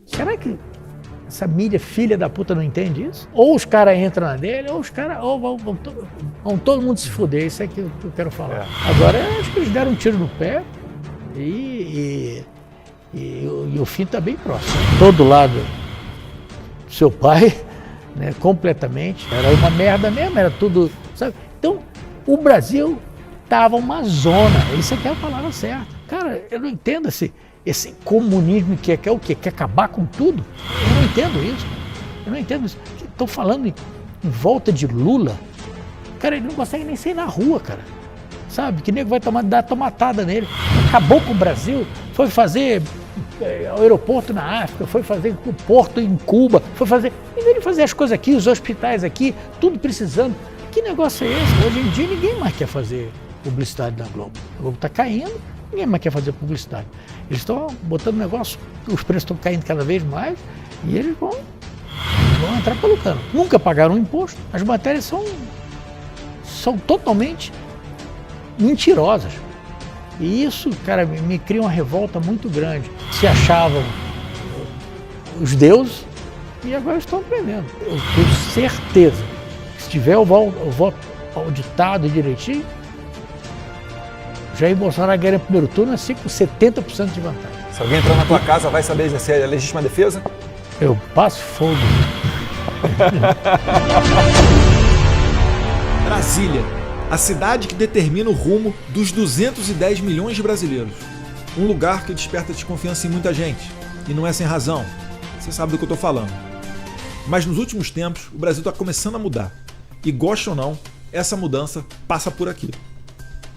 Será que essa mídia filha da puta não entende isso? Ou os caras entram na dele, ou os caras vão todo mundo se fuder, isso é que eu quero falar. Agora, eu acho que eles deram um tiro no pé e o fim está bem próximo. Todo lado do seu pai, né, completamente, era uma merda mesmo, era tudo, sabe? Então, o Brasil estava uma zona, isso aqui é a palavra certa. Cara, eu não entendo esse comunismo que quer o quê? Quer acabar com tudo? Eu não entendo isso. Eu não entendo isso. Estão falando em volta de Lula. Cara, ele não consegue nem sair na rua, cara. Sabe? Que nego vai dar tomatada nele. Acabou com o Brasil, foi fazer aeroporto na África, foi fazer o porto em Cuba, foi fazer... Em vez de fazer as coisas aqui, os hospitais aqui, tudo precisando. Que negócio é esse? Hoje em dia ninguém mais quer fazer publicidade na Globo. A Globo está caindo, ninguém mais quer fazer publicidade. Eles estão botando negócio, os preços estão caindo cada vez mais e eles vão entrar pelo cano. Nunca pagaram imposto, as matérias são totalmente mentirosas. E isso, cara, me cria uma revolta muito grande. Se achavam os deuses e agora estão aprendendo. Eu tenho certeza que se tiver o voto auditado direitinho, Jair Bolsonaro ganha no primeiro turno assim com 70% de vantagem. Se alguém entrar na tua casa, vai saber exercer a legítima defesa? Eu passo fogo. Brasília, a cidade que determina o rumo dos 210 milhões de brasileiros. Um lugar que desperta desconfiança em muita gente. E não é sem razão. Você sabe do que eu estou falando. Mas nos últimos tempos, o Brasil está começando a mudar. E goste ou não, essa mudança passa por aqui.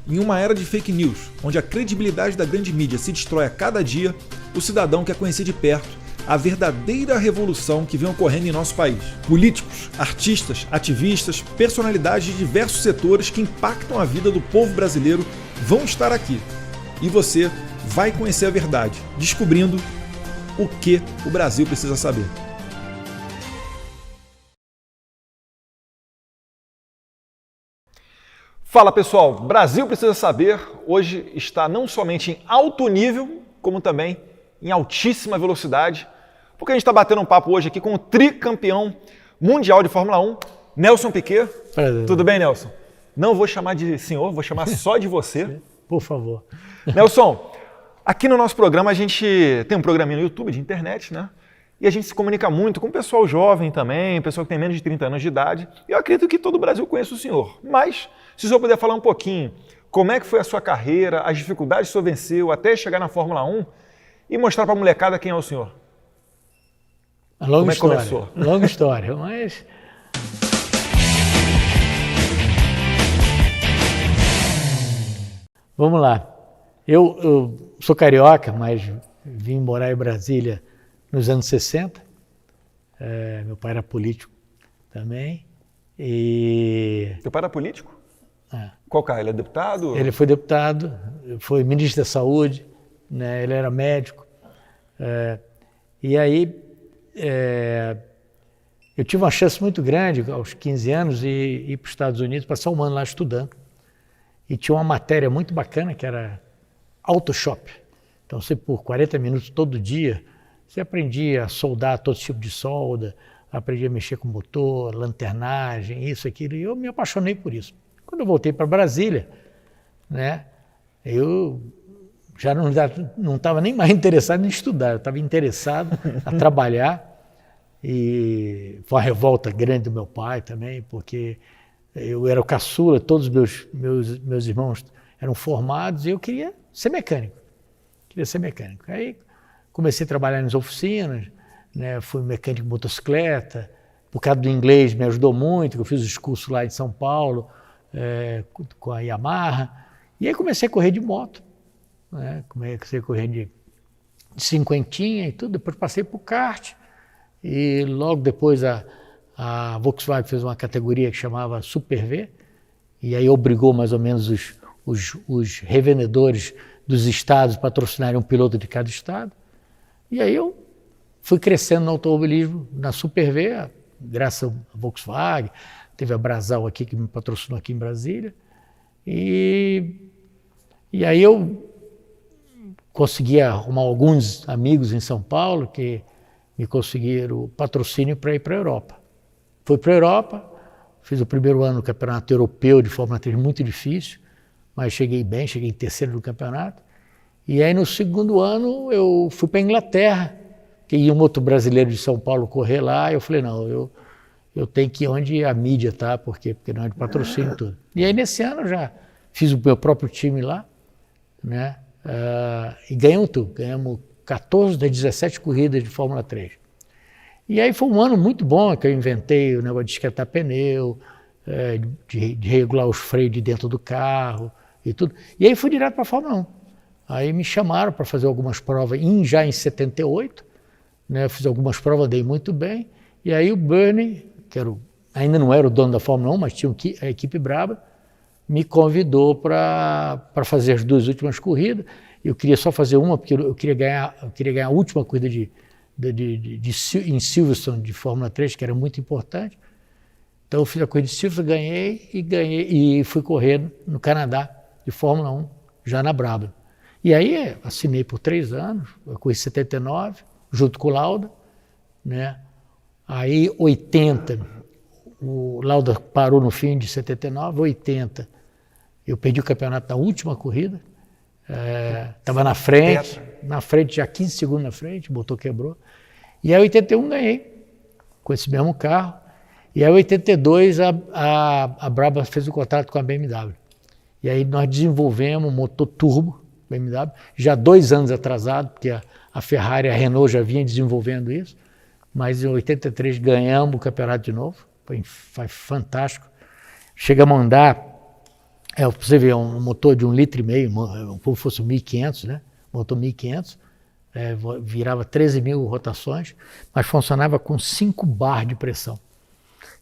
Em uma era de fake news, onde a credibilidade da grande mídia se destrói a cada dia, o cidadão quer conhecer de perto a verdadeira revolução que vem ocorrendo em nosso país. Políticos, artistas, ativistas, personalidades de diversos setores que impactam a vida do povo brasileiro vão estar aqui. E você vai conhecer a verdade, descobrindo o que o Brasil precisa saber. Fala pessoal, Brasil Precisa Saber hoje está não somente em alto nível, como também em altíssima velocidade, porque a gente está batendo um papo hoje aqui com o tricampeão mundial de Fórmula 1, Nelson Piquet. Prazer. Tudo bem, Nelson? Não vou chamar de senhor, vou chamar só de você. Por favor. Nelson, aqui no nosso programa a gente tem um programinha no YouTube de internet, né? E a gente se comunica muito com o pessoal jovem também, pessoal que tem menos de 30 anos de idade. E eu acredito que todo o Brasil conhece o senhor. Mas, se o senhor puder falar um pouquinho, como é que foi a sua carreira, as dificuldades que o senhor venceu até chegar na Fórmula 1 e mostrar para a molecada quem é o senhor. Longa Como é que história. começou? Longa história, mas... Vamos lá. Eu sou carioca, mas vim morar em Brasília nos anos 60. Meu pai era político também. Seu pai era político? É. Qual cara? Ele é deputado? Ele foi deputado, foi ministro da Saúde, né? Ele era médico. E aí eu tive uma chance muito grande, aos 15 anos, de ir para os Estados Unidos, passar um ano lá estudando. E tinha uma matéria muito bacana que era Autoshop. Então você, por 40 minutos todo dia, você aprendia a soldar todo tipo de solda, aprendia a mexer com motor, lanternagem, isso, aquilo, e eu me apaixonei por isso. Quando eu voltei para Brasília, né, eu já não estava nem mais interessado em estudar, eu estava interessado a trabalhar, e foi uma revolta grande do meu pai também, porque eu era o caçula, todos os meus irmãos eram formados e eu queria ser mecânico. Aí comecei a trabalhar nas oficinas, né, fui mecânico de motocicleta, por causa do inglês me ajudou muito, eu fiz os cursos lá em São Paulo, com a Yamaha, e aí comecei a correr de moto, né, comecei a correr de cinquentinha e tudo, depois passei para o kart, e logo depois a Volkswagen fez uma categoria que chamava Super V, e aí obrigou mais ou menos os revendedores dos estados a patrocinarem um piloto de cada estado. E aí eu fui crescendo no automobilismo, na Super V, graças à Volkswagen, teve a Brasal aqui que me patrocinou aqui em Brasília. E aí eu consegui arrumar alguns amigos em São Paulo que me conseguiram patrocínio para ir para a Europa. Fui para a Europa, fiz o primeiro ano no campeonato europeu de Fórmula 3 muito difícil, mas cheguei bem, cheguei em terceiro no campeonato. E aí no segundo ano eu fui para a Inglaterra, que ia um outro brasileiro de São Paulo correr lá, e eu falei, não, eu tenho que ir onde a mídia está, porque não é de patrocínio e tudo. E aí nesse ano eu já fiz o meu próprio time lá, né? E ganhamos tudo, ganhamos 14 das 17 corridas de Fórmula 3. E aí foi um ano muito bom, que eu inventei o negócio de esquentar pneu, de regular os freios de dentro do carro e tudo. E aí fui direto para a Fórmula 1. Aí me chamaram para fazer algumas provas já em 78, né? Eu fiz algumas provas, andei muito bem. E aí o Bernie, que ainda não era o dono da Fórmula 1, mas tinha a equipe braba, me convidou para fazer as 2 últimas corridas. Eu queria só fazer uma, porque eu queria ganhar a última corrida em Silverstone de Fórmula 3, que era muito importante. Então eu fiz a corrida de Silverstone, ganhei e fui correr no Canadá de Fórmula 1, já na Brabham. E aí assinei por 3 anos, eu corri 79, junto com o Lauda, né? Aí 80, o Lauda parou no fim de 79, 80, eu perdi o campeonato na última corrida, estava na frente já 15 segundos na frente, o motor quebrou. E aí 81 ganhei, com esse mesmo carro. E aí 82 a Brabham fez o contrato com a BMW. E aí nós desenvolvemos um motor turbo, BMW, já 2 anos atrasado, porque a Ferrari e a Renault já vinham desenvolvendo isso, mas em 83 ganhamos o campeonato de novo, foi fantástico. Chegamos a andar, para você ver, um motor de 1,5 litro, como fosse um 1500, né? Motor 1500, virava 13 mil rotações, mas funcionava com 5 bar de pressão.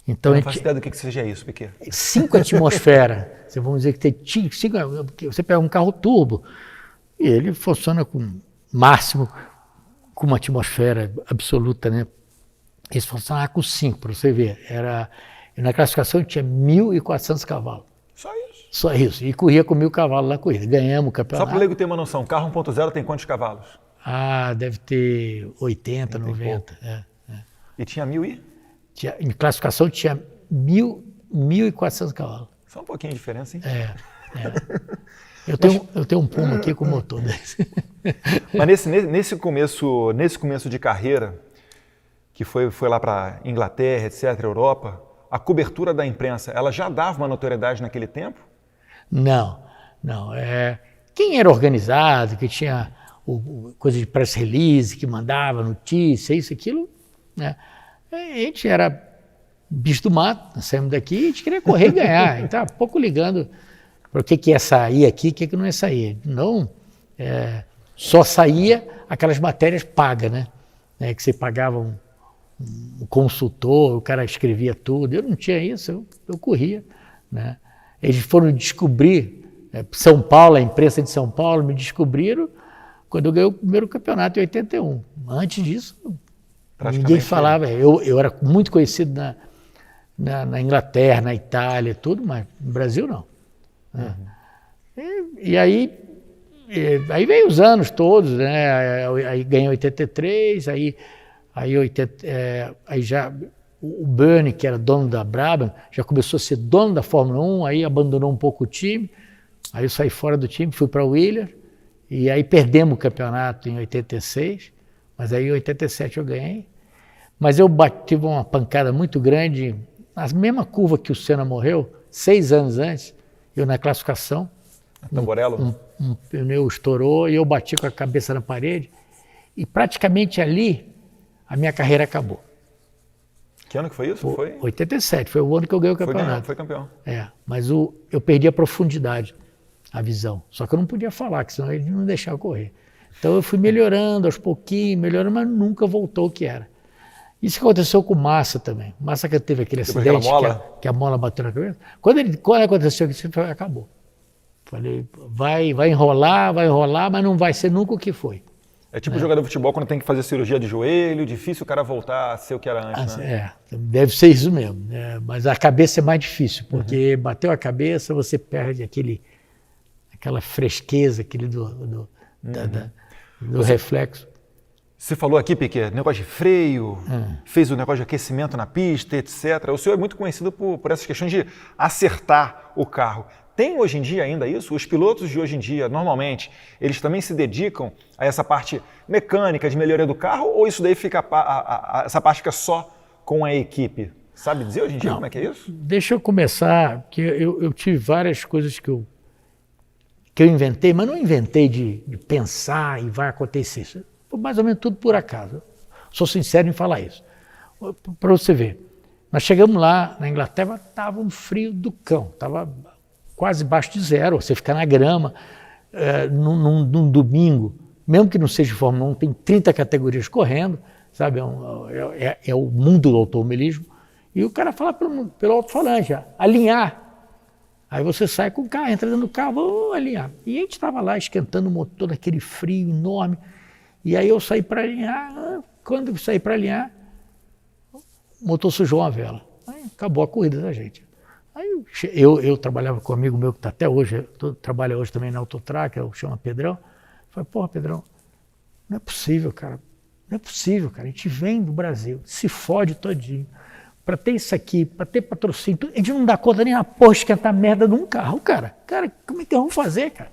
Então, eu não faço ideia do que seja isso, Piquet. 5 atmosferas, vamos dizer que tem 5, você pega um carro turbo, e ele funciona com máximo, com uma atmosfera absoluta, né? Esse funcionava com 5, para você ver. Na classificação tinha 1.400 cavalos. Só isso? Só isso. E corria com 1.000 cavalos na corrida. Ganhamos o campeonato. Só para o leigo ter uma noção, carro 1.0 tem quantos cavalos? Deve ter 80, 90. E tinha 1.000 e? Em classificação tinha 1.400 cavalos. Só um pouquinho de diferença, hein? Eu tenho um Puma aqui com motor desse. Mas nesse começo de carreira, que foi lá para Inglaterra, etc., Europa, a cobertura da imprensa, ela já dava uma notoriedade naquele tempo? Não. Quem era organizado, que tinha coisa de press release, que mandava notícia, isso, aquilo, né? A gente era bicho do mato, nós saímos daqui e a gente queria correr e ganhar. A gente estava pouco ligando para o que ia sair aqui, o que não ia sair. Não, só saía aquelas matérias pagas, né? Que você pagava um consultor, o cara escrevia tudo. Eu não tinha isso, eu corria, né? Eles foram descobrir, São Paulo, a imprensa de São Paulo me descobriram quando eu ganhei o primeiro campeonato em 81. Antes disso, ninguém falava. Eu era muito conhecido na Inglaterra, na Itália, tudo, mas no Brasil não. E aí veio os anos todos, né? Aí ganhei 83, aí já o Bernie, que era dono da Brabham, já começou a ser dono da Fórmula 1, aí abandonou um pouco o time, aí eu saí fora do time, fui para a Williams, e aí perdemos o campeonato em 86, mas aí em 87 eu ganhei. Mas eu tive uma pancada muito grande, na mesma curva que o Senna morreu, 6 anos antes, eu na classificação, um pneu estourou e eu bati com a cabeça na parede, e praticamente ali a minha carreira acabou. Que ano que foi isso? Foi 87, foi o ano que eu ganhei o campeonato. Foi campeão. Mas eu perdi a profundidade, a visão. Só que eu não podia falar, que senão ele não deixava correr. Então eu fui melhorando aos pouquinhos, mas nunca voltou o que era. Isso aconteceu com o Massa também. O Massa que teve aquele acidente, que a mola bateu na cabeça. Quando aconteceu isso, acabou. Falei, vai enrolar, mas não vai ser nunca o que foi. É tipo jogador de futebol quando tem que fazer cirurgia de joelho, difícil o cara voltar a ser o que era antes, né? Deve ser isso mesmo. Mas a cabeça é mais difícil, porque bateu a cabeça, você perde aquela fresqueza, do reflexo. Você falou aqui, Piquet, negócio de freio, fez o negócio de aquecimento na pista, etc. O senhor é muito conhecido por essas questões de acertar o carro. Tem hoje em dia ainda isso? Os pilotos de hoje em dia, normalmente, eles também se dedicam a essa parte mecânica de melhoria do carro ou isso daí fica essa parte fica só com a equipe? Sabe dizer hoje em dia como é que é isso? Deixa eu começar, que eu tive várias coisas que eu inventei, mas não inventei de pensar e vai acontecer isso. Foi mais ou menos tudo por acaso. Sou sincero em falar isso. Para você ver, nós chegamos lá na Inglaterra, estava um frio do cão, estava quase abaixo de zero, você fica na grama, num domingo, mesmo que não seja de Fórmula 1, tem 30 categorias correndo, sabe? É o mundo do automobilismo. E o cara fala pelo alto-falante, alinhar. Aí você sai com o carro, entra dentro do carro, vamos alinhar. E a gente estava lá esquentando o motor naquele frio enorme. E aí eu saí para alinhar, quando eu saí para alinhar, o motor sujou uma vela. Aí acabou a corrida da gente. Aí eu trabalhava com um amigo meu que está até hoje, trabalha hoje também na Autotrack, chama Pedrão. Falei, porra, Pedrão, não é possível, cara. Não é possível, cara. A gente vem do Brasil, se fode todinho. Para ter isso aqui, para ter patrocínio, a gente não dá conta nem a porra esquentar a merda de um carro, cara. Cara, como é que vamos fazer, cara?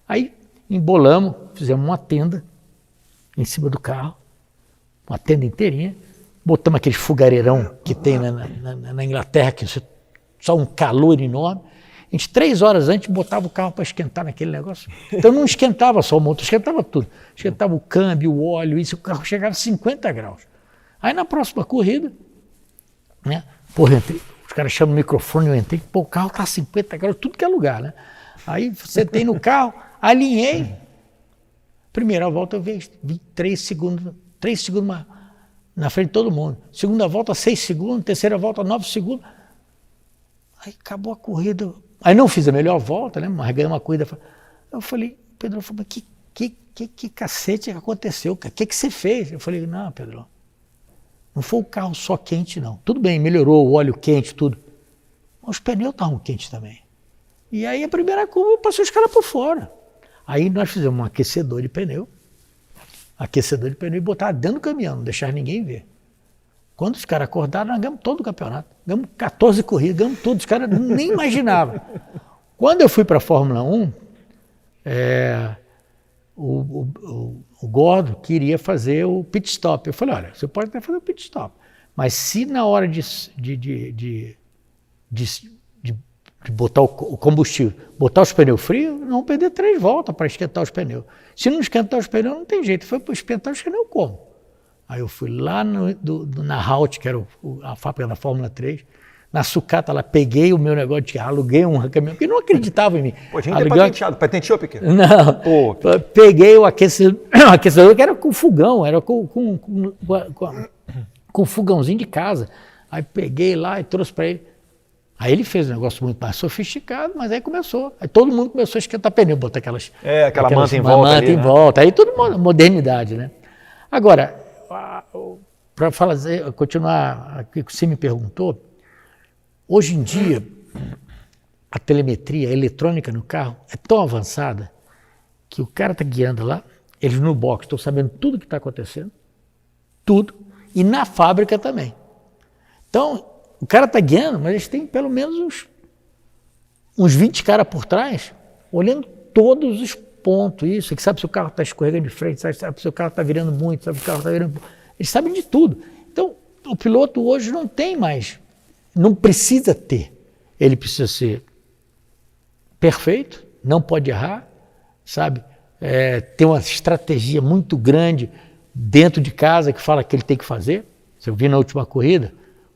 Aí embolamos, fizemos uma tenda em cima do carro, uma tenda inteirinha, botamos aquele fogareirão que tem na Inglaterra, que só um calor enorme. A gente, 3 horas antes, botava o carro para esquentar naquele negócio. Então não esquentava só o motor, esquentava tudo. Esquentava o câmbio, o óleo, isso, o carro chegava a 50 graus. Aí na próxima corrida, né? Porra, os caras chamam o microfone, eu entrei, pô, o carro tá a 50 graus, tudo que é lugar, né? Aí você tem no carro, alinhei. Primeira volta eu vi 3 segundos na frente de todo mundo. Segunda volta, 6 segundos. Terceira volta, 9 segundos. Aí acabou a corrida. Aí não fiz a melhor volta, né? Mas ganhei uma corrida. Eu falei, Pedro, mas que cacete que aconteceu? O que você fez? Eu falei, não, Pedro, não foi o carro só quente, não. Tudo bem, melhorou, o óleo quente, tudo. Mas os pneus estavam quentes também. E aí a primeira curva eu passei os caras por fora. Aí nós fizemos um aquecedor de pneu e botar dentro do caminhão, não deixar ninguém ver. Quando os caras acordaram, nós ganhamos todo o campeonato. Ganhamos 14 corridas, ganhamos tudo, os caras nem imaginavam. Quando eu fui para a Fórmula 1, o Gordon queria fazer o pit stop. Eu falei, olha, você pode até fazer o pit stop, mas se na hora de botar o combustível, botar os pneus frios, não vamos perder 3 voltas para esquentar os pneus. Se não esquentar os pneus, não tem jeito. Foi para esquentar os pneus como? Aí eu fui lá na Halt, que era a fábrica da Fórmula 3, na sucata lá, peguei o meu negócio de aluguei um caminhão, porque não acreditava em mim. Pô, tinha que ter patenteado. Patenteou, Piquet? Não. Pô. Peguei o aquecedor que era com fogão, era com fogãozinho de casa. Aí peguei lá e trouxe para ele. Aí ele fez um negócio muito mais sofisticado, mas aí começou. Aí todo mundo começou a esquentar pneu, botar aquela manta em volta. Manta em volta. Aí tudo modernidade, né? Agora, para continuar aqui que você me perguntou, hoje em dia, a telemetria, a eletrônica no carro é tão avançada que o cara está guiando lá, eles no box estão sabendo tudo o que está acontecendo, tudo, e na fábrica também. Então, o cara está guiando, mas eles têm pelo menos uns 20 caras por trás, olhando todos os pontos, isso, que sabe se o carro está escorregando de frente, sabe se o carro está virando muito, sabe se o carro está virando... Eles sabem de tudo. Então, o piloto hoje não tem mais, não precisa ter. Ele precisa ser perfeito, não pode errar, sabe? Ter uma estratégia muito grande dentro de casa que fala que ele tem que fazer. Você viu na última corrida,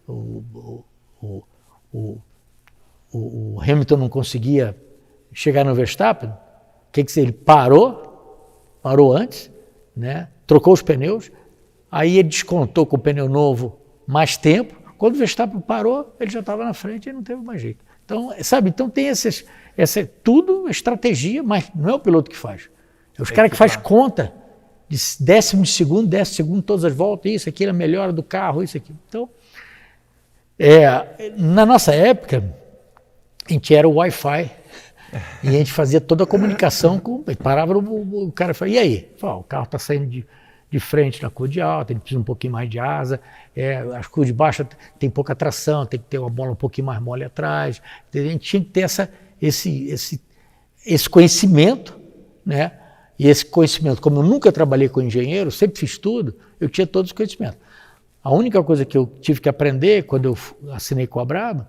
o Hamilton não conseguia chegar no Verstappen. Ele parou antes, né? Trocou os pneus, aí ele descontou com o pneu novo mais tempo. Quando o Verstappen parou, ele já estava na frente e não teve mais jeito. Então, sabe, então tem tudo estratégia, mas não é o piloto que faz. É os caras que faz conta de décimo de segundo, todas as voltas, isso, aquilo, a melhora do carro, isso aqui. Então, na nossa época, a gente era o Wi-Fi e a gente fazia toda a comunicação, parava o cara e falava, e aí? O carro está saindo de frente na curva de alta, ele precisa um pouquinho mais de asa, as curvas de baixa tem pouca tração, tem que ter uma bola um pouquinho mais mole atrás. A gente tinha que ter esse conhecimento, né? E esse conhecimento, como eu nunca trabalhei com engenheiro, sempre fiz tudo, eu tinha todos os conhecimentos. A única coisa que eu tive que aprender quando eu assinei com a Brabham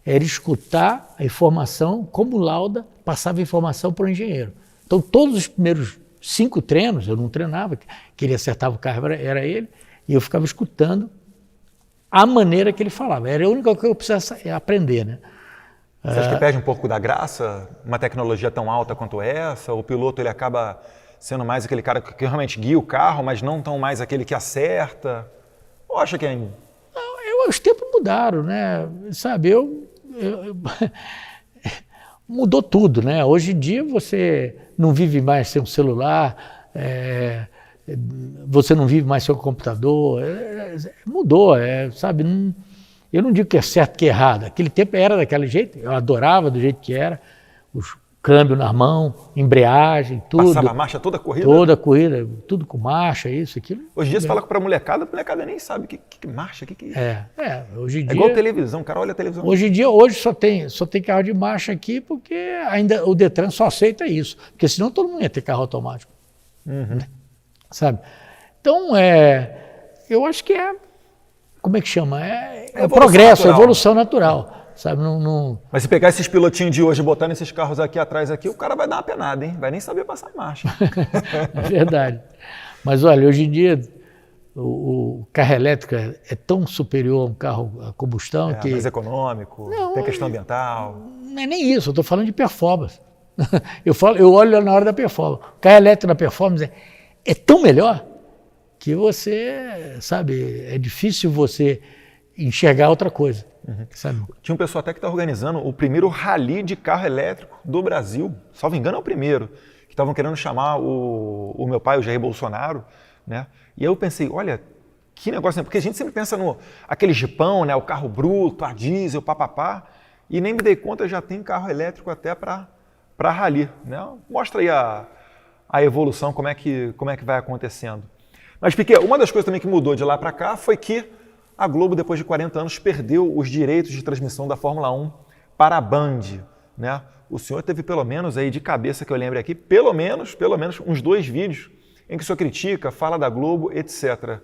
era escutar a informação, como o Lauda passava a informação para o engenheiro. Então, todos os primeiros 5 treinos, eu não treinava, quem acertava o carro era ele, e eu ficava escutando a maneira que ele falava. Era a única coisa que eu precisava aprender, né? Você acha que perde um pouco da graça uma tecnologia tão alta quanto essa? O piloto ele acaba sendo mais aquele cara que realmente guia o carro, mas não tão mais aquele que acerta? Ou acha que é... Os tempos mudaram, né? Sabe, mudou tudo, né? Hoje em dia você não vive mais sem um celular, você não vive mais sem um computador, mudou, sabe? Eu não digo que é certo que é errado, aquele tempo era daquele jeito, eu adorava do jeito que era, os câmbio na mão, embreagem, tudo. Passava a marcha toda a corrida? Toda a corrida, tudo com marcha, isso, aquilo. Hoje em dia você fala para a molecada nem sabe o que marcha, o que é. Hoje em dia... É igual televisão, o cara olha a televisão. Hoje em dia, só tem carro de marcha aqui porque ainda o Detran só aceita isso, porque senão todo mundo ia ter carro automático. Uhum. Sabe? Então, eu acho que como é que chama? É o progresso, natural. A evolução natural. Sabe? Mas se pegar esses pilotinhos de hoje e botar nesses carros aqui atrás, o cara vai dar uma penada, hein? Vai nem saber passar marcha. É verdade. Mas olha, hoje em dia o carro elétrico é tão superior a um carro a combustão que... mais econômico, tem questão ambiental. Não é nem isso, eu estou falando de performance. Eu olho na hora da performance. O carro elétrico na performance é tão melhor que você, sabe, é difícil você enxergar outra coisa. Sabe? Tinha um pessoal até que está organizando o primeiro rally de carro elétrico do Brasil, salvo engano é o primeiro, que estavam querendo chamar o meu pai, o Jair Bolsonaro, né? E aí eu pensei, olha, que negócio, né? Porque a gente sempre pensa no aquele jipão, né? O carro bruto, a diesel, papapá, e nem me dei conta, já tem carro elétrico até para rally, né? Mostra aí a evolução, como é que vai acontecendo. Mas, Piquet, uma das coisas também que mudou de lá para cá foi que a Globo, depois de 40 anos, perdeu os direitos de transmissão da Fórmula 1 para a Band, né? O senhor teve pelo menos, aí de cabeça que eu lembre aqui, pelo menos uns 2 vídeos em que o senhor critica, fala da Globo, etc.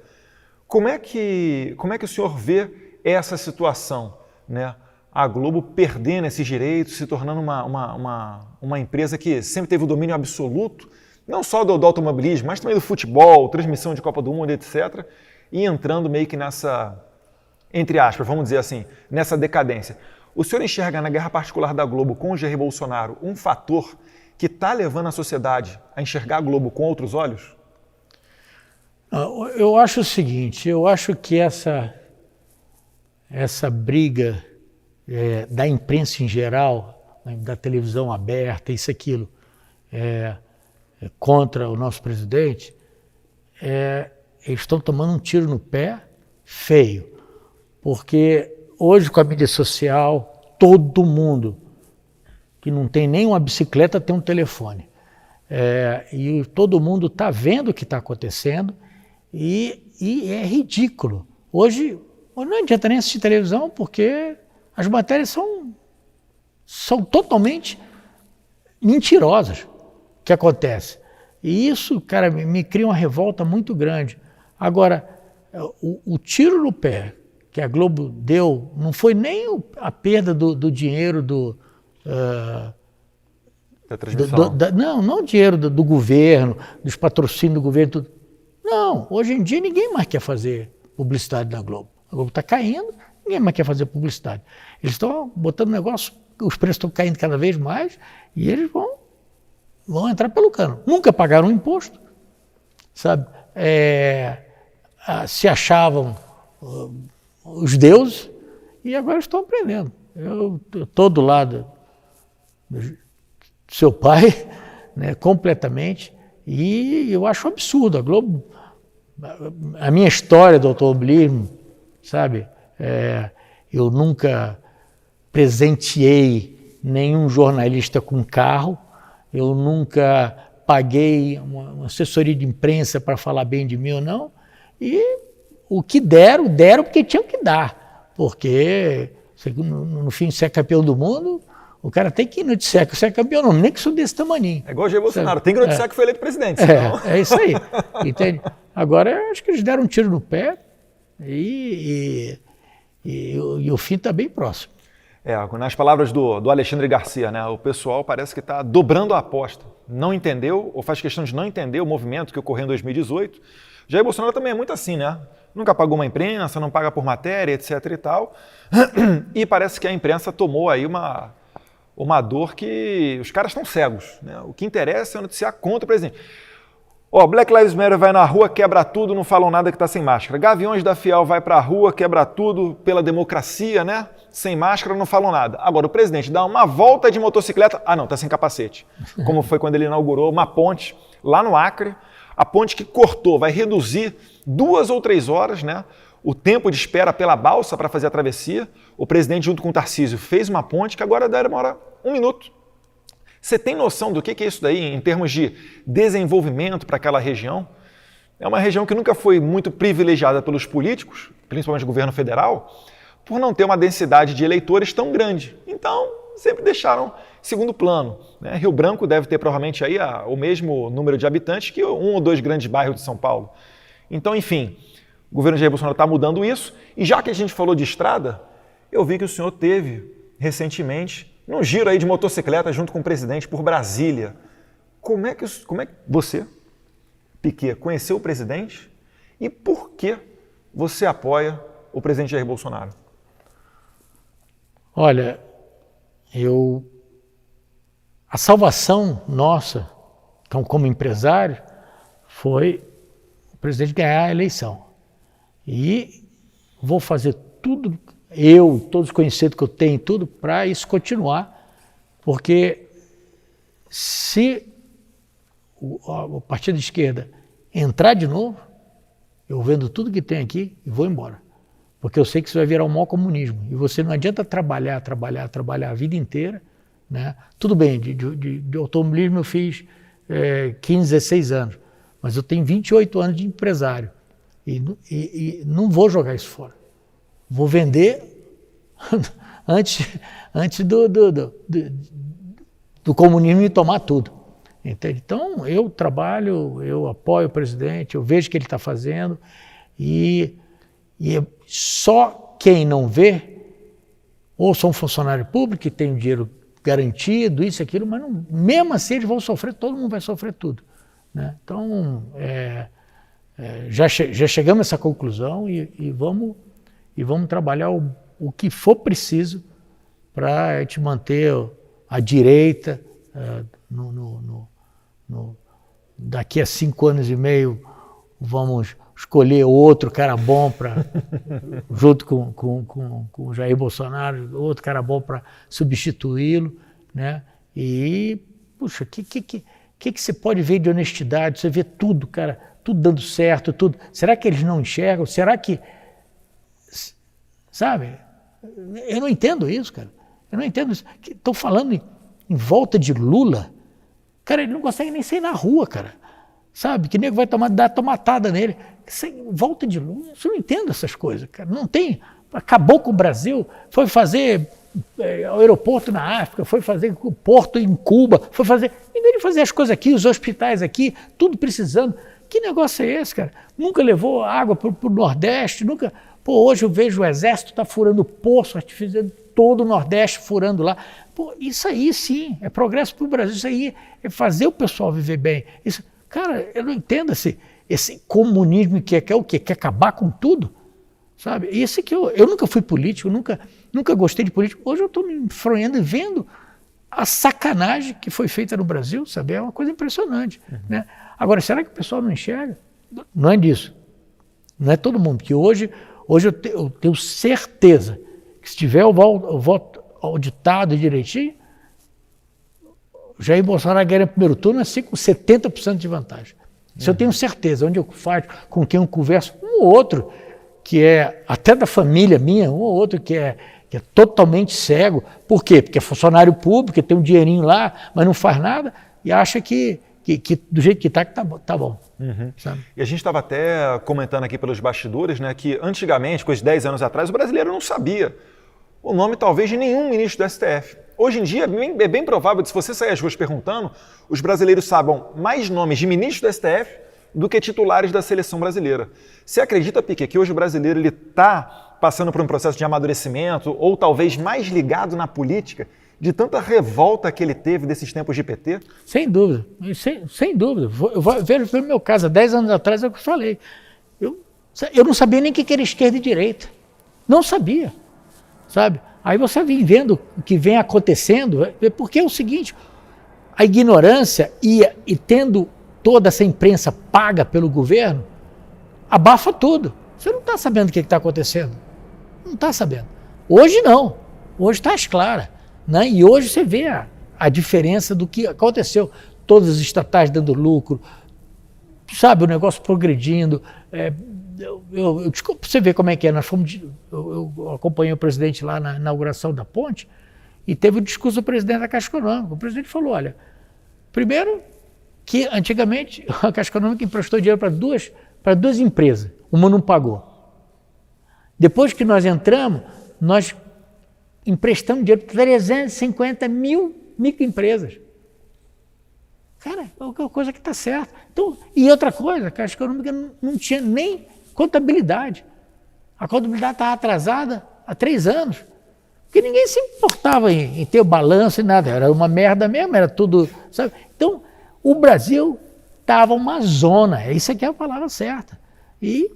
Como é que o senhor vê essa situação, né? A Globo perdendo esses direitos, se tornando uma empresa que sempre teve o domínio absoluto, não só do automobilismo, mas também do futebol, transmissão de Copa do Mundo, etc., e entrando meio que nessa, entre aspas, vamos dizer assim, nessa decadência. O senhor enxerga na guerra particular da Globo com o Jair Bolsonaro um fator que está levando a sociedade a enxergar a Globo com outros olhos? Eu acho o seguinte, eu acho que essa briga da imprensa em geral, da televisão aberta, isso, aquilo, contra o nosso presidente, eles estão tomando um tiro no pé feio, porque hoje com a mídia social, todo mundo que não tem nem uma bicicleta tem um telefone. E todo mundo está vendo o que está acontecendo e é ridículo. Hoje não adianta nem assistir televisão porque as matérias são totalmente mentirosas que acontece. E isso, cara, me cria uma revolta muito grande. Agora, o tiro no pé que a Globo deu não foi nem a perda do dinheiro da transmissão. Não o dinheiro do governo, dos patrocínios do governo, tudo. Não, hoje em dia ninguém mais quer fazer publicidade na Globo. A Globo está caindo, ninguém mais quer fazer publicidade. Eles estão botando negócio, os preços estão caindo cada vez mais e eles vão entrar pelo cano. Nunca pagaram um imposto, sabe? Se achavam os deuses e agora estão aprendendo. Eu estou do lado do seu pai, né, completamente, e eu acho um absurdo. A Globo, a minha história do automobilismo, sabe? Eu nunca presenteei nenhum jornalista com carro, eu nunca paguei uma assessoria de imprensa para falar bem de mim ou não, e o que deram porque tinham que dar, porque no fim de ser campeão do mundo, o cara tem que noticiar que você é campeão, não, nem que isso desse tamaninho. É igual o Jair Bolsonaro, tem que noticiar que foi eleito presidente. Senão... É isso aí, entende? Agora, eu acho que eles deram um tiro no pé e o fim está bem próximo. Nas palavras do Alexandre Garcia, né, o pessoal parece que está dobrando a aposta. Não entendeu, ou faz questão de não entender o movimento que ocorreu em 2018. Jair Bolsonaro também é muito assim, né? Nunca pagou uma imprensa, não paga por matéria, etc e tal. E parece que a imprensa tomou aí uma dor que os caras estão cegos, né? O que interessa é noticiar contra o presidente. Black Lives Matter vai na rua, quebra tudo, não falam nada que está sem máscara. Gaviões da Fiel vai para a rua, quebra tudo pela democracia, né? Sem máscara, não falam nada. Agora, o presidente dá uma volta de motocicleta, não, está sem capacete. Como foi quando ele inaugurou uma ponte lá no Acre, a ponte que cortou, vai reduzir 2 ou 3 horas, né? O tempo de espera pela balsa para fazer a travessia. O presidente, junto com o Tarcísio, fez uma ponte que agora demora 1 minuto. Você tem noção do que é isso daí em termos de desenvolvimento para aquela região? É uma região que nunca foi muito privilegiada pelos políticos, principalmente o governo federal, por não ter uma densidade de eleitores tão grande. Então, sempre deixaram segundo plano, né? Rio Branco deve ter provavelmente aí o mesmo número de habitantes que 1 ou 2 grandes bairros de São Paulo. Então, enfim, o governo Jair Bolsonaro está mudando isso. E já que a gente falou de estrada, eu vi que o senhor teve recentemente num giro aí de motocicleta junto com o presidente por Brasília. Como é que você, Piquet, conheceu o presidente e por que você apoia o presidente Jair Bolsonaro? Olha, a salvação nossa, então, como empresário, foi o presidente ganhar a eleição. E vou fazer tudo, todos os conhecidos que eu tenho, tudo, para isso continuar, porque se o partido de esquerda entrar de novo, eu vendo tudo que tem aqui e vou embora. Porque eu sei que isso vai virar um mau comunismo. E você não adianta trabalhar a vida inteira, né? Tudo bem, de automobilismo eu fiz 15, 16 anos, mas eu tenho 28 anos de empresário. E não vou jogar isso fora. Vou vender antes do comunismo me tomar tudo. Entende? Então, eu trabalho, eu apoio o presidente, eu vejo o que ele está fazendo e só quem não vê, ou são funcionário público que tem o dinheiro garantido, isso, aquilo, mas não, mesmo assim eles vão sofrer, todo mundo vai sofrer tudo, né? Então, já chegamos a essa conclusão e vamos trabalhar o que for preciso para a gente manter a direita daqui a 5 anos e meio vamos escolher outro cara bom para junto com o Jair Bolsonaro, outro cara bom para substituí-lo, né? E puxa, que você pode ver de honestidade? Você vê tudo, cara, tudo dando certo, tudo. Será que eles não enxergam? Será que, sabe? Eu não entendo isso, cara. Eu não entendo isso. Estão falando em volta de Lula. Cara, ele não consegue nem sair na rua, cara. Sabe? Que nego vai dar tomatada nele. Volta de Lula. Eu não entendo essas coisas, cara. Não tem. Acabou com o Brasil. Foi fazer aeroporto na África, foi fazer porto em Cuba, foi fazer. Em vez de fazer as coisas aqui, os hospitais aqui, tudo precisando. Que negócio é esse, cara? Nunca levou água para o Nordeste, nunca. Pô, hoje eu vejo o Exército tá furando poço, artificiando todo o Nordeste furando lá. Pô, isso aí sim, é progresso para o Brasil, isso aí é fazer o pessoal viver bem. Isso, cara, eu não entendo esse comunismo que quer o quê? Quer acabar com tudo, sabe? Isso que eu nunca fui político, nunca gostei de político. Hoje eu estou me enfronhando e vendo a sacanagem que foi feita no Brasil, sabe? É uma coisa impressionante, né? Agora, será que o pessoal não enxerga? Não é disso. Não é todo mundo, porque hoje eu tenho certeza que se tiver o voto auditado direitinho, Jair Bolsonaro ganha no primeiro turno assim com 70% de vantagem. Isso eu tenho certeza. Onde eu faço, com quem eu converso, um ou outro que é até da família minha, um ou outro que é totalmente cego. Por quê? Porque é funcionário público, tem um dinheirinho lá, mas não faz nada e acha que que do jeito que está, tá bom. Sabe? E a gente estava até comentando aqui pelos bastidores, né, que antigamente, coisa de 10 anos atrás, o brasileiro não sabia o nome talvez de nenhum ministro do STF. Hoje em dia é bem provável que se você sair às ruas perguntando, os brasileiros saibam mais nomes de ministros do STF do que titulares da seleção brasileira. Você acredita, Piquet, que hoje o brasileiro está passando por um processo de amadurecimento ou talvez mais ligado na política de tanta revolta que ele teve desses tempos de PT? Sem dúvida, sem dúvida. Eu vejo pelo meu caso, há 10 anos atrás é o que eu falei. Eu não sabia nem o que era esquerda e direita. Não sabia, sabe? Aí você vem vendo o que vem acontecendo, porque é o seguinte, a ignorância e tendo toda essa imprensa paga pelo governo, abafa tudo. Você não está sabendo o que está acontecendo. Não está sabendo. Hoje não. Hoje está às claras. Né? E hoje você vê a diferença do que aconteceu. Todas as estatais dando lucro, sabe, o negócio progredindo. Desculpa você ver como é que é. Eu acompanhei o presidente lá na inauguração da ponte e teve o discurso do presidente da Caixa Econômica. O presidente falou, olha, primeiro que antigamente a Caixa Econômica emprestou dinheiro para duas empresas, uma não pagou. Depois que nós entramos, nós emprestamos dinheiro para 350 mil microempresas. Cara, é uma coisa que está certa. Então, e outra coisa, a Caixa Econômica não tinha nem contabilidade. A contabilidade estava atrasada há 3 anos. Porque ninguém se importava em ter o balanço e nada. Era uma merda mesmo, era tudo, sabe? Então, o Brasil estava uma zona. Isso aqui é a palavra certa. E,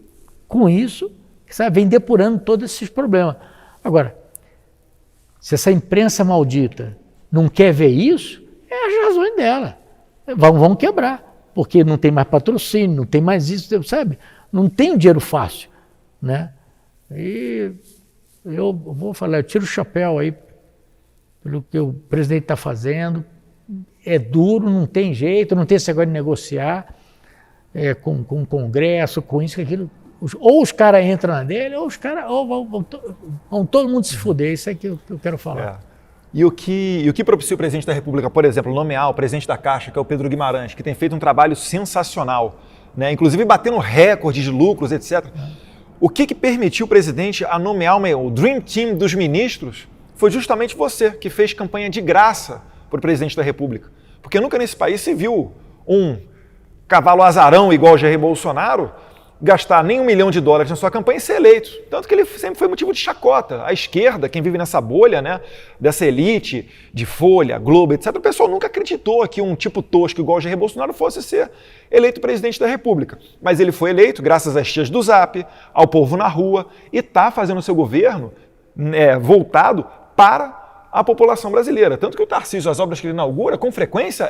com isso, sabe, vem depurando todos esses problemas. Agora, se essa imprensa maldita não quer ver isso, é as razões dela. Vão quebrar, porque não tem mais patrocínio, não tem mais isso, sabe? Não tem o dinheiro fácil, né? E eu vou falar, eu tiro o chapéu aí pelo que o presidente está fazendo. É duro, não tem jeito, não tem esse negócio de negociar com o Congresso, com isso, com aquilo. Ou os caras entram na dele, ou os caras vão todo mundo se fuder. Isso é que eu quero falar. E o que propicia o presidente da República, por exemplo, nomear o presidente da Caixa, que é o Pedro Guimarães, que tem feito um trabalho sensacional, né? Inclusive batendo recordes de lucros, etc. O que permitiu o presidente a nomear o Dream Team dos ministros foi justamente você, que fez campanha de graça para o presidente da República. Porque nunca nesse país se viu um cavalo azarão igual o Jair Bolsonaro gastar nem $1 milhão na sua campanha e ser eleito. Tanto que ele sempre foi motivo de chacota. A esquerda, quem vive nessa bolha, né, dessa elite de Folha, Globo, etc., o pessoal nunca acreditou que um tipo tosco igual o Jair Bolsonaro fosse ser eleito presidente da República. Mas ele foi eleito graças às tias do Zap, ao povo na rua, e está fazendo o seu governo voltado para a população brasileira. Tanto que o Tarcísio, as obras que ele inaugura, com frequência,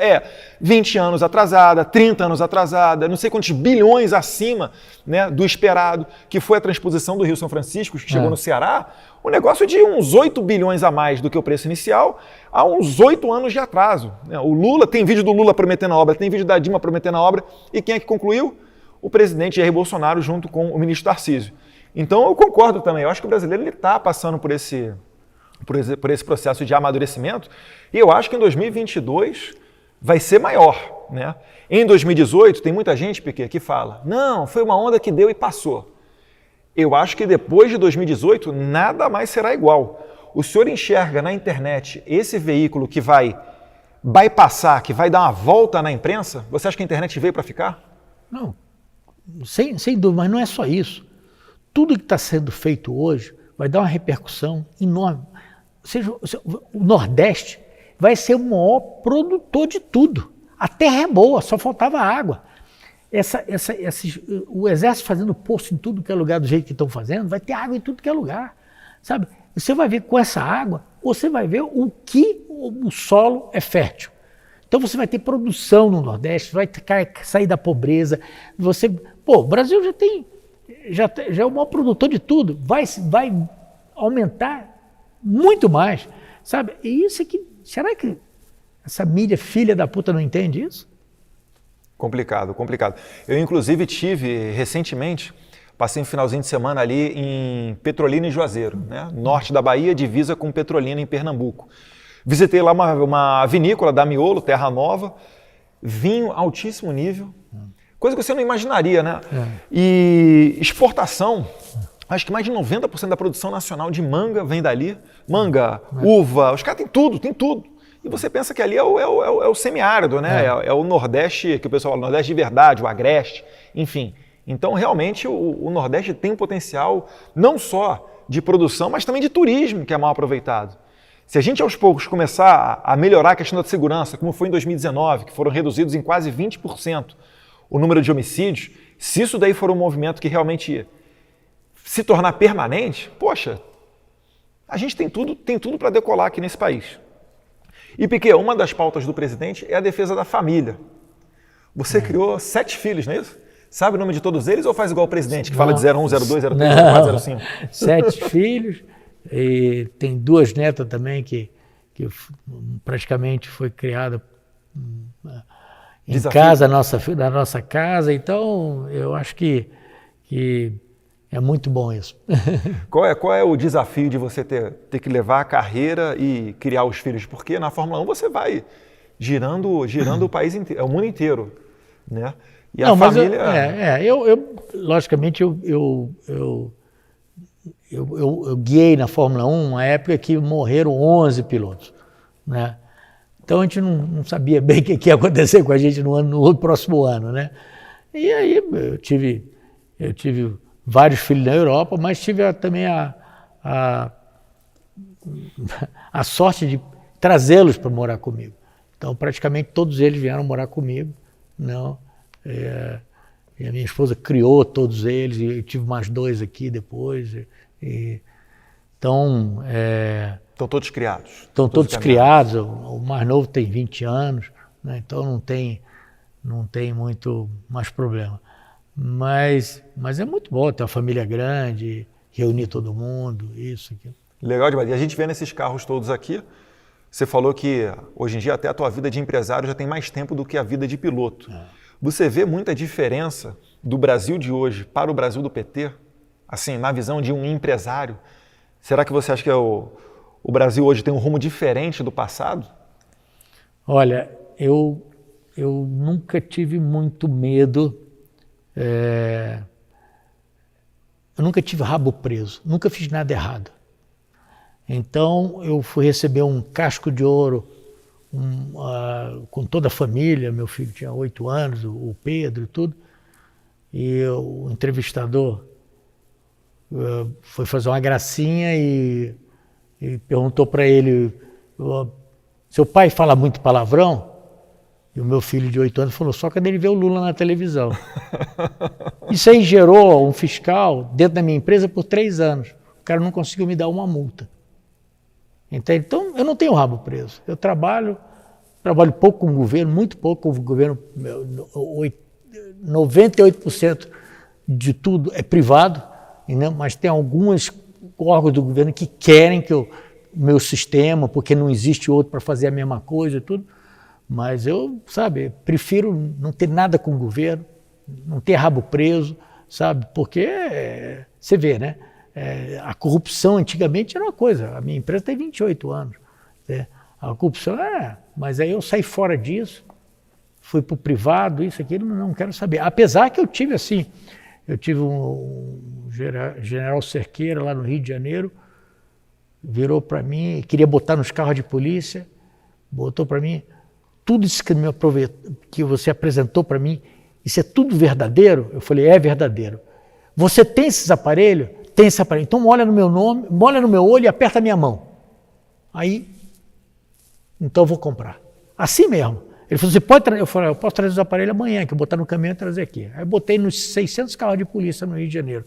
20 anos atrasada, 30 anos atrasada, não sei quantos bilhões acima, né, do esperado, que foi a transposição do Rio São Francisco, que chegou no Ceará, um negócio de uns 8 bilhões a mais do que o preço inicial, há uns 8 anos de atraso. O Lula, tem vídeo do Lula prometendo a obra, tem vídeo da Dilma prometendo a obra, e quem é que concluiu? O presidente Jair Bolsonaro junto com o ministro Tarcísio. Então eu concordo também, eu acho que o brasileiro está passando por esse processo de amadurecimento, e eu acho que em 2022 vai ser maior, né? Em 2018, tem muita gente, Piquet, que fala, não, foi uma onda que deu e passou. Eu acho que depois de 2018, nada mais será igual. O senhor enxerga na internet esse veículo que vai bypassar, que vai dar uma volta na imprensa? Você acha que a internet veio para ficar? Não, sem dúvida, mas não é só isso. Tudo que está sendo feito hoje vai dar uma repercussão enorme. O Nordeste vai ser o maior produtor de tudo. A terra é boa, só faltava água. O Exército fazendo poço em tudo que é lugar do jeito que estão fazendo, vai ter água em tudo que é lugar. Sabe? Você vai ver com essa água, você vai ver o que o solo é fértil. Então você vai ter produção no Nordeste, vai sair da pobreza. O Brasil já é o maior produtor de tudo. Vai aumentar muito mais, sabe? E isso aqui, será que essa mídia filha da puta não entende isso? Complicado. Eu, inclusive, tive recentemente, passei um finalzinho de semana ali em Petrolina e Juazeiro, né? Norte da Bahia, divisa com Petrolina em Pernambuco. Visitei lá uma vinícola da Miolo, Terra Nova, vinho altíssimo nível, coisa que você não imaginaria, né? E exportação, acho que mais de 90% da produção nacional de manga vem dali. Manga, uva, os caras têm tudo, tem tudo. E você pensa que ali é o semiárido, né? É o Nordeste, que o pessoal fala, Nordeste de verdade, o Agreste, enfim. Então, realmente, o Nordeste tem um potencial não só de produção, mas também de turismo, que é mal aproveitado. Se a gente, aos poucos, começar a melhorar a questão da segurança, como foi em 2019, que foram reduzidos em quase 20% o número de homicídios, se isso daí for um movimento que realmente se tornar permanente, poxa, a gente tem tudo para decolar aqui nesse país. E, Piquet, uma das pautas do presidente é a defesa da família. Você criou 7 filhos, não é isso? Sabe o nome de todos eles ou faz igual o presidente, que fala de 01, 02, 03, 04, 05? 7 filhos, e tem 2 netas também que praticamente foi criada em casa, na nossa casa, então eu acho que é muito bom isso. Qual é o desafio de você ter que levar a carreira e criar os filhos? Porque na Fórmula 1 você vai girando o país inteiro, o mundo inteiro, né? E a família... logicamente, eu guiei na Fórmula 1 uma época que morreram 11 pilotos, né? Então a gente não sabia bem o que ia acontecer com a gente no próximo ano, né? E aí eu tive vários filhos na Europa, mas tive também a sorte de trazê-los para morar comigo. Então praticamente todos eles vieram morar comigo, não? E a minha esposa criou todos eles, e eu tive mais 2 aqui depois. Então... Estão todos criados? Estão todos criados, o mais novo tem 20 anos, né? Então não tem muito mais problema. Mas é muito bom ter uma família grande, reunir todo mundo, isso, aquilo. Legal demais. E a gente vê nesses carros todos aqui, você falou que hoje em dia até a tua vida de empresário já tem mais tempo do que a vida de piloto. Você vê muita diferença do Brasil de hoje para o Brasil do PT? Assim, na visão de um empresário? Será que você acha que o Brasil hoje tem um rumo diferente do passado? Olha, eu nunca tive muito medo, eu nunca tive rabo preso, nunca fiz nada errado. Então eu fui receber um casco de ouro com toda a família, meu filho tinha 8 anos, o Pedro e tudo, e o entrevistador foi fazer uma gracinha e perguntou para ele, seu pai fala muito palavrão? E o meu filho de 8 anos falou, só quando ele vê o Lula na televisão. Isso aí gerou um fiscal dentro da minha empresa por 3 anos. O cara não conseguiu me dar uma multa. Então, eu não tenho rabo preso. Eu trabalho pouco com o governo, muito pouco com o governo. 98% de tudo é privado, né? Mas tem alguns órgãos do governo que querem que o meu sistema, porque não existe outro para fazer a mesma coisa e tudo. Mas eu, prefiro não ter nada com o governo, não ter rabo preso, porque você vê, né? A corrupção antigamente era uma coisa, a minha empresa tem 28 anos. A corrupção mas aí eu saí fora disso, fui para o privado, isso, aquilo, não quero saber. Apesar que eu tive um general Cerqueira lá no Rio de Janeiro, virou para mim, queria botar nos carros de polícia, botou para mim, tudo isso que você apresentou para mim, isso é tudo verdadeiro? Eu falei, é verdadeiro. Você tem esses aparelhos? Tem esse aparelho. Então olha no meu nome, olha no meu olho e aperta a minha mão. Aí, então eu vou comprar. Assim mesmo. Ele falou, você pode trazer? Eu falei, eu posso trazer os aparelhos amanhã, que eu botar no caminhão e trazer aqui. Aí eu botei nos 600 carros de polícia no Rio de Janeiro.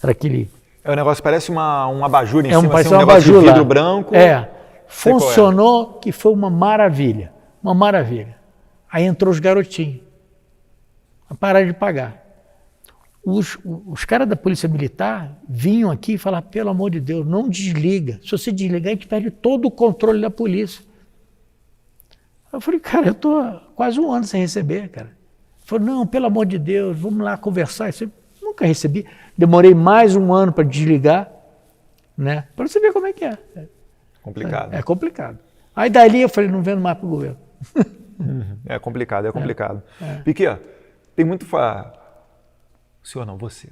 Era aquele... O negócio parece um abajur em cima, assim, um negócio de vidro branco. Funcionou, que foi uma maravilha. Uma maravilha. Aí entrou os garotinhos. Pararam de pagar. Os caras da Polícia Militar vinham aqui e falavam, pelo amor de Deus, não desliga. Se você desligar, a gente perde todo o controle da polícia. Eu falei, cara, eu estou quase 1 ano sem receber, cara. Ele falou, não, pelo amor de Deus, vamos lá conversar. Eu nunca recebi. Demorei mais 1 ano para desligar, né? Para você ver como é que é. Complicado. É complicado. Aí dali eu falei, não vendo mais para o governo. É complicado, é complicado. Piquet, tem muito... O senhor não, você.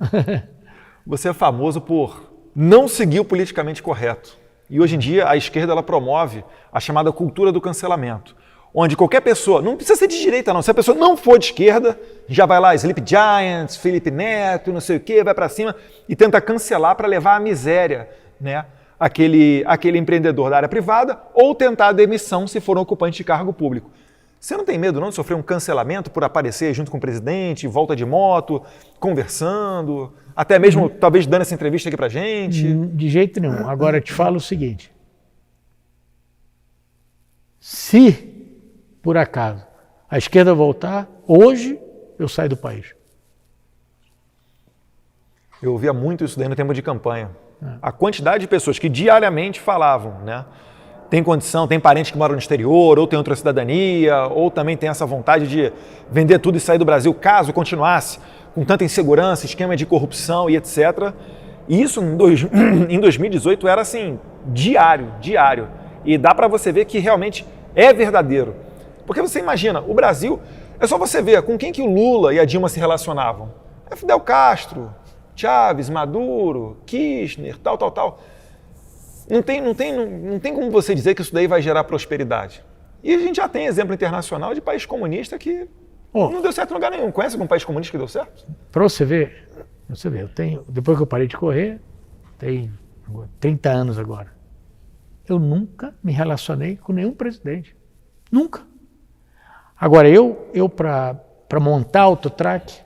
Você é famoso por não seguir o politicamente correto. E hoje em dia a esquerda ela promove a chamada cultura do cancelamento, onde qualquer pessoa, não precisa ser de direita não, se a pessoa não for de esquerda, já vai lá, Sleep Giants, Felipe Neto, não sei o quê, vai para cima e tenta cancelar para levar à miséria, né, aquele empreendedor da área privada ou tentar a demissão se for um ocupante de cargo público. Você não tem medo não de sofrer um cancelamento por aparecer junto com o presidente, volta de moto, conversando, até mesmo talvez dando essa entrevista aqui pra gente? De jeito nenhum. Agora eu te falo o seguinte, se por acaso a esquerda voltar, hoje eu saio do país. Eu ouvia muito isso daí no tempo de campanha. A quantidade de pessoas que diariamente falavam, né? Tem condição, tem parentes que moram no exterior, ou tem outra cidadania, ou também tem essa vontade de vender tudo e sair do Brasil, caso continuasse com tanta insegurança, esquema de corrupção e etc. E isso em 2018 era assim, diário. E dá para você ver que realmente é verdadeiro. Porque você imagina, o Brasil, é só você ver com quem que o Lula e a Dilma se relacionavam. É Fidel Castro, Chávez, Maduro, Kirchner, tal. Não tem como você dizer que isso daí vai gerar prosperidade. E a gente já tem exemplo internacional de país comunista que não deu certo em lugar nenhum. Conhece algum país comunista que deu certo? Para você ver, eu tenho, depois que eu parei de correr, tem 30 anos agora, eu nunca me relacionei com nenhum presidente. Nunca. Agora, eu para montar a Autotrac,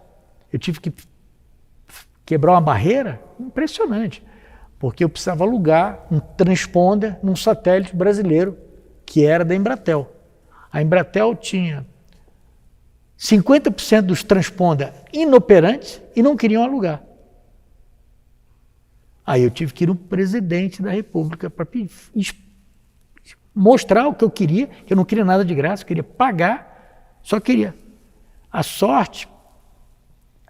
eu tive que quebrar uma barreira impressionante. Porque eu precisava alugar um transponder num satélite brasileiro, que era da Embratel. A Embratel tinha 50% dos transponders inoperantes e não queriam alugar. Aí eu tive que ir no presidente da República para mostrar o que eu queria, que eu não queria nada de graça, eu queria pagar, só queria. A sorte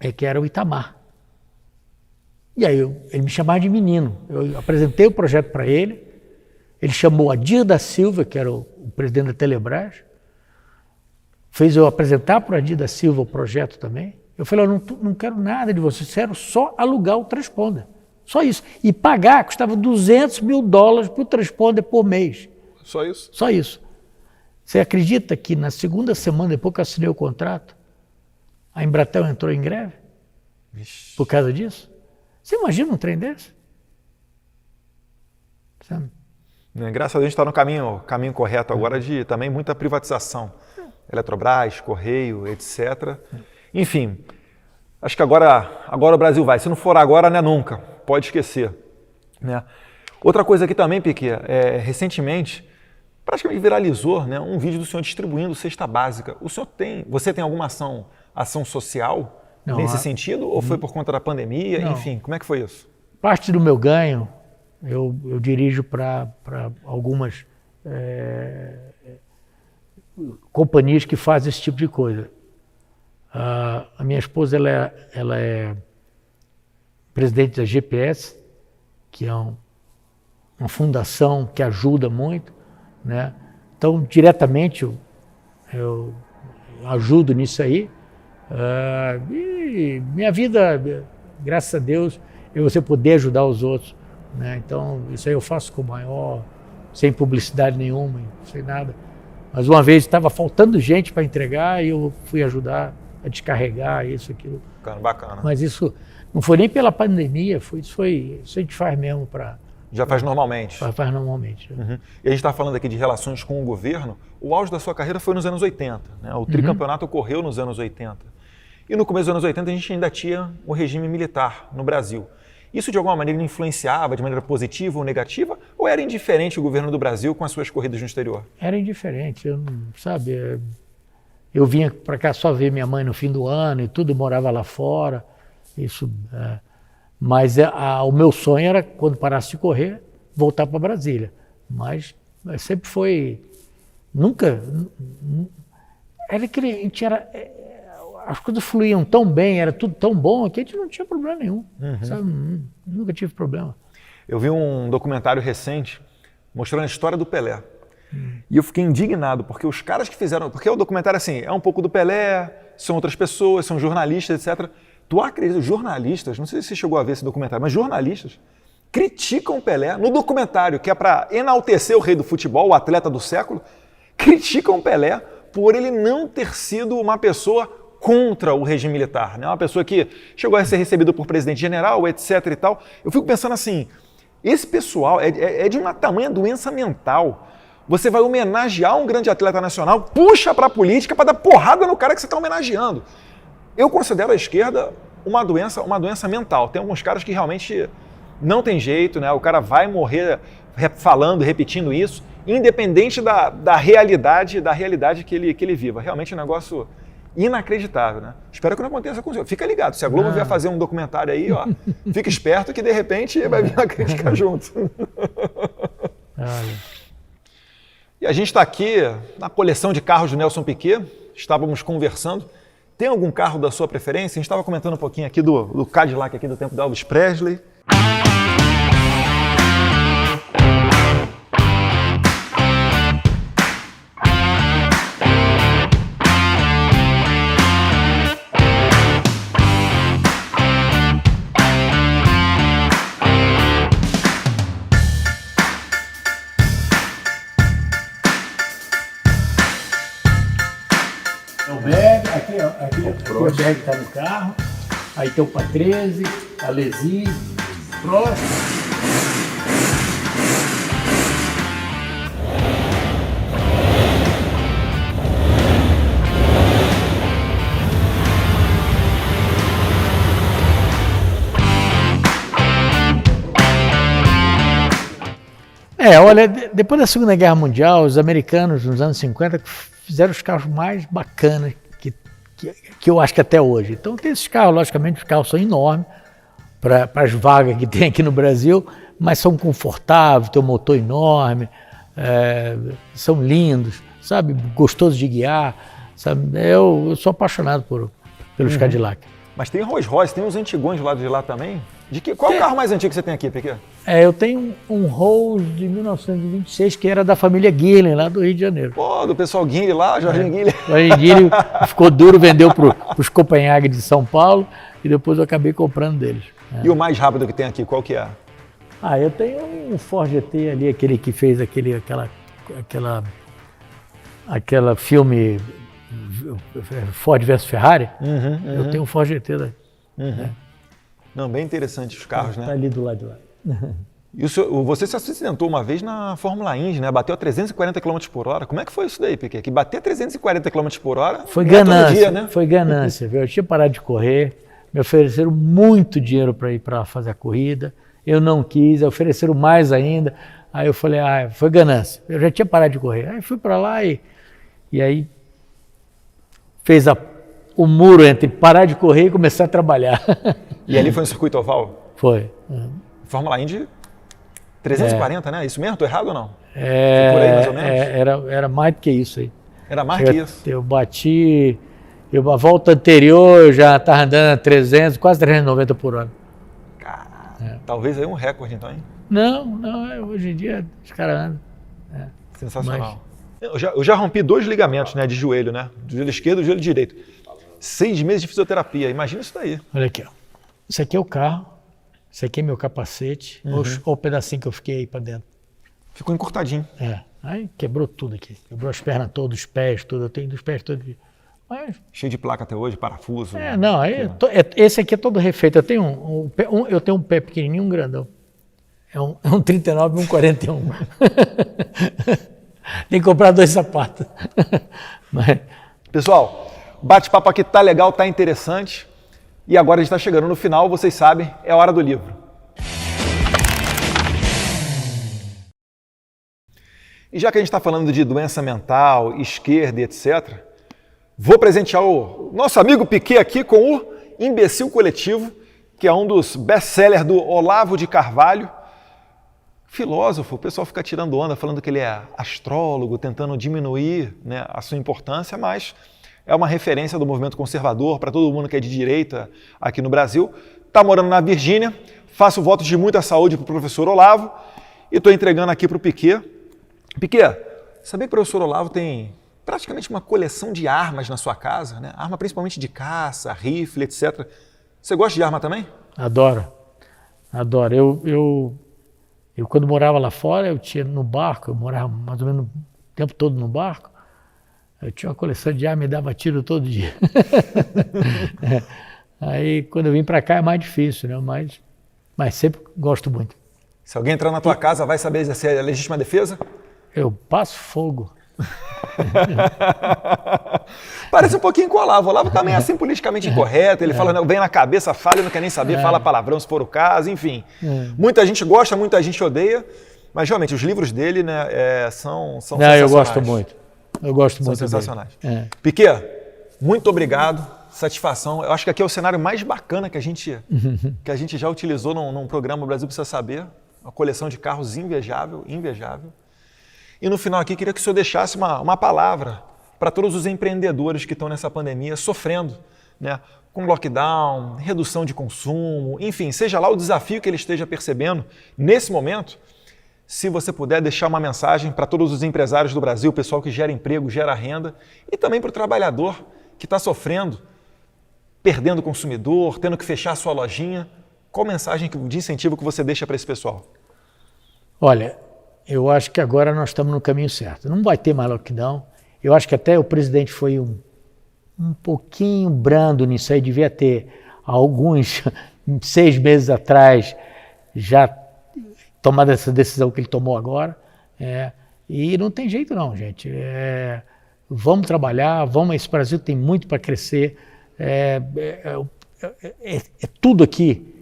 é que era o Itamar. E aí ele me chamava de menino. Eu apresentei o projeto para ele, ele chamou Adir da Silva, que era o presidente da Telebrás, fez eu apresentar para o Adir da Silva o projeto também. Eu falei, eu não quero nada de você, quero só alugar o transponder. Só isso. E pagar custava $200 mil por transponder por mês. Só isso? Só isso. Você acredita que na segunda semana, depois que eu assinei o contrato, a Embratel entrou em greve? Vixe. Por causa disso? Você imagina um trem desse? Sabe? Graças a Deus a gente está no caminho correto agora de também muita privatização. Eletrobras, Correio, etc. Enfim, acho que agora o Brasil vai. Se não for agora, não é nunca. Pode esquecer. Né? Outra coisa aqui também, Piquet, recentemente, praticamente viralizou, né, um vídeo do senhor distribuindo cesta básica. Você tem alguma ação social nesse sentido? Ou foi por conta da pandemia? Não. Enfim, como é que foi isso? Parte do meu ganho eu dirijo para algumas companhias que fazem esse tipo de coisa. A minha esposa ela é presidente da GPS, que é uma fundação que ajuda muito, né? Então, diretamente eu ajudo nisso aí. E minha vida, graças a Deus, é você poder ajudar os outros, né? Então, isso aí eu faço com sem publicidade nenhuma, sem nada. Mas uma vez estava faltando gente para entregar e eu fui ajudar a descarregar isso, aquilo. Bacana. Mas isso não foi nem pela pandemia, isso a gente faz mesmo para... Já faz normalmente? Faz normalmente. Uhum. E a gente está falando aqui de relações com o governo. O auge da sua carreira foi nos anos 80, né? O tricampeonato ocorreu nos anos 80. E no começo dos anos 80 a gente ainda tinha o regime militar no Brasil. Isso de alguma maneira influenciava de maneira positiva ou negativa? Ou era indiferente o governo do Brasil com as suas corridas no exterior? Era indiferente, eu vinha para cá só ver minha mãe no fim do ano e tudo, morava lá fora. Mas o meu sonho era, quando parasse de correr, voltar para Brasília. Mas sempre foi... Nunca... Era que a gente era... As coisas fluíam tão bem, era tudo tão bom, que a gente não tinha problema nenhum. Sabe? Nunca tive problema. Eu vi um documentário recente mostrando a história do Pelé. E eu fiquei indignado, porque os caras que fizeram... Porque o documentário, assim, é um pouco do Pelé, são outras pessoas, são jornalistas, etc. Tu acredita, jornalistas, não sei se você chegou a ver esse documentário, mas jornalistas criticam o Pelé no documentário, que é para enaltecer o rei do futebol, o atleta do século, criticam o Pelé por ele não ter sido uma pessoa contra o regime militar, né? Uma pessoa que chegou a ser recebida por presidente general, etc. e tal. Eu fico pensando assim, esse pessoal é de uma tamanha doença mental. Você vai homenagear um grande atleta nacional, puxa para a política para dar porrada no cara que você está homenageando. Eu considero a esquerda uma doença mental. Tem alguns caras que realmente não tem jeito, né? O cara vai morrer falando, repetindo isso, independente da realidade que ele viva. Realmente é um negócio inacreditável, né? Espero que não aconteça com o senhor. Fica ligado, se a Globo vier fazer um documentário aí, ó, fica esperto que de repente vai vir a crítica junto. E a gente está aqui na coleção de carros do Nelson Piquet, estávamos conversando. Tem algum carro da sua preferência? A gente estava comentando um pouquinho aqui do Cadillac aqui do tempo do Elvis Presley. É o bag, aqui o bag está no carro, aí tem o Patrese, a Lesi, Prost. Olha, depois da Segunda Guerra Mundial, os americanos, nos anos 50, fizeram os carros mais bacanas que eu acho que até hoje. Então tem esses carros, logicamente, os carros são enormes para as vagas que tem aqui no Brasil, mas são confortáveis, tem um motor enorme, são lindos, sabe, gostoso de guiar, sabe. Eu sou apaixonado pelos Cadillac. Mas tem Rolls Royce, tem uns antigões do lado de lá também. Qual o carro mais antigo que você tem aqui, Piquet? Eu tenho um Rolls de 1926, que era da família Guilherme, lá do Rio de Janeiro. Pô, do pessoal Guilherme lá, Jorginho Guilherme. O Guilherme ficou duro, vendeu para os Copenhague de São Paulo e depois eu acabei comprando deles. E o mais rápido que tem aqui, qual que é? Eu tenho um Ford GT ali, aquele que fez aquela filme Ford vs Ferrari. Eu tenho um Ford GT daí. Não, bem interessante os carros, né? Tá ali do lado de lá. E você se acidentou uma vez na Fórmula Indy, né? Bateu a 340 km por hora. Como é que foi isso daí, Piquet? Que bater 340 km por hora foi ganância, todo dia, né? Foi ganância, viu? Eu tinha parado de correr, me ofereceram muito dinheiro para ir para fazer a corrida, eu não quis, ofereceram mais ainda, aí eu falei, foi ganância, eu já tinha parado de correr. Aí fui para lá e aí fez o muro entre parar de correr e começar a trabalhar. E ali foi no circuito oval? Foi. Fórmula Indy 340, né? Isso mesmo? Tô errado ou não? Foi por aí mais ou menos? Era mais do que isso aí. Era mais que isso? Eu bati, a volta anterior eu já estava andando a 300, quase 390 por hora. Cara, talvez aí um recorde então, hein? Não, hoje em dia os caras andam. Sensacional. Eu já rompi 2 ligamentos, né, de joelho, né? Do joelho esquerdo e do joelho direito. 6 meses de fisioterapia, imagina isso daí. Olha aqui, ó. Isso aqui é o carro, isso aqui é meu capacete, olha o pedacinho que eu fiquei aí para dentro. Ficou encurtadinho. Aí quebrou tudo aqui, quebrou as pernas todas, os pés, tudo, eu tenho dos pés todos. Mas... Cheio de placa até hoje, parafuso. Esse aqui é todo refeito, eu tenho eu tenho um pé pequenininho e um grandão. É um 39 e um 41. Tem que comprar 2 sapatos. Pessoal, o bate-papo aqui tá legal, tá interessante. E agora a gente está chegando no final, vocês sabem, é a hora do livro. E já que a gente está falando de doença mental, esquerda e etc., vou presentear o nosso amigo Piquet aqui com o Imbecil Coletivo, que é um dos best-sellers do Olavo de Carvalho. Filósofo, o pessoal fica tirando onda, falando que ele é astrólogo, tentando diminuir, né, a sua importância, mas é uma referência do movimento conservador para todo mundo que é de direita aqui no Brasil. Está morando na Virgínia, faço votos de muita saúde para o professor Olavo e estou entregando aqui para o Piquet. Piquet, sabia que o professor Olavo tem praticamente uma coleção de armas na sua casa, né? Arma principalmente de caça, rifle, etc. Você gosta de arma também? Adoro, adoro. Eu quando morava lá fora, eu tinha no barco, eu morava mais ou menos o tempo todo no barco, eu tinha uma coleção de armas e dava tiro todo dia. Aí quando eu vim para cá é mais difícil, né? Mas sempre gosto muito. Se alguém entrar na tua casa, vai saber exercer a legítima defesa? Eu passo fogo. Parece um pouquinho com o Olavo. O Olavo também é assim politicamente incorreto. Ele fala, vem na cabeça, fala, não quer nem saber, fala palavrão se for o caso, enfim. Muita gente gosta, muita gente odeia, mas realmente os livros dele, né, são sensacionais. Eu gosto muito. Eu gosto muito. São sensacionais. Piquet, muito obrigado. Satisfação. Eu acho que aqui é o cenário mais bacana que a gente já utilizou num programa Brasil Precisa Saber. Uma coleção de carros invejável, invejável. E no final aqui, queria que o senhor deixasse uma palavra para todos os empreendedores que estão nessa pandemia sofrendo, né, com lockdown, redução de consumo, enfim, seja lá o desafio que ele esteja percebendo nesse momento, se você puder deixar uma mensagem para todos os empresários do Brasil, o pessoal que gera emprego, gera renda, e também para o trabalhador que está sofrendo, perdendo o consumidor, tendo que fechar a sua lojinha, qual mensagem de incentivo que você deixa para esse pessoal? Olha, eu acho que agora nós estamos no caminho certo. Não vai ter mais lockdown. Eu acho que até o presidente foi um pouquinho brando nisso aí. Devia ter alguns 6 meses atrás já tomado essa decisão que ele tomou agora. E não tem jeito não, gente. Vamos trabalhar, esse Brasil tem muito para crescer. É tudo aqui,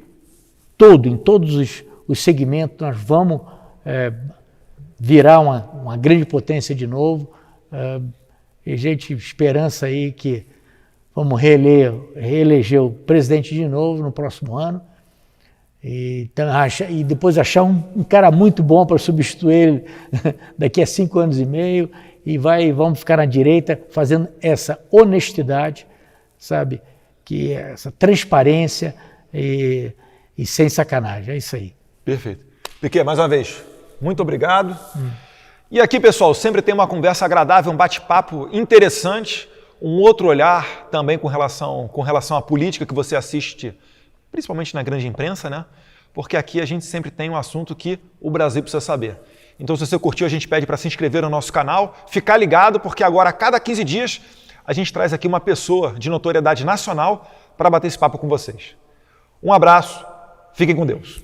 em todos os segmentos, nós vamos virar uma grande potência de novo. E gente, esperança aí que vamos reeleger o presidente de novo no próximo ano. E depois achar um cara muito bom para substituir ele daqui a 5 anos e meio. E vamos ficar na direita fazendo essa honestidade, sabe? Que essa transparência e sem sacanagem. É isso aí. Perfeito. Piquet, mais uma vez, muito obrigado. E aqui, pessoal, sempre tem uma conversa agradável, um bate-papo interessante, um outro olhar também com relação à política que você assiste, principalmente na grande imprensa, né? Porque aqui a gente sempre tem um assunto que o Brasil precisa saber. Então, se você curtiu, a gente pede para se inscrever no nosso canal, ficar ligado, porque agora, a cada 15 dias, a gente traz aqui uma pessoa de notoriedade nacional para bater esse papo com vocês. Um abraço, fiquem com Deus.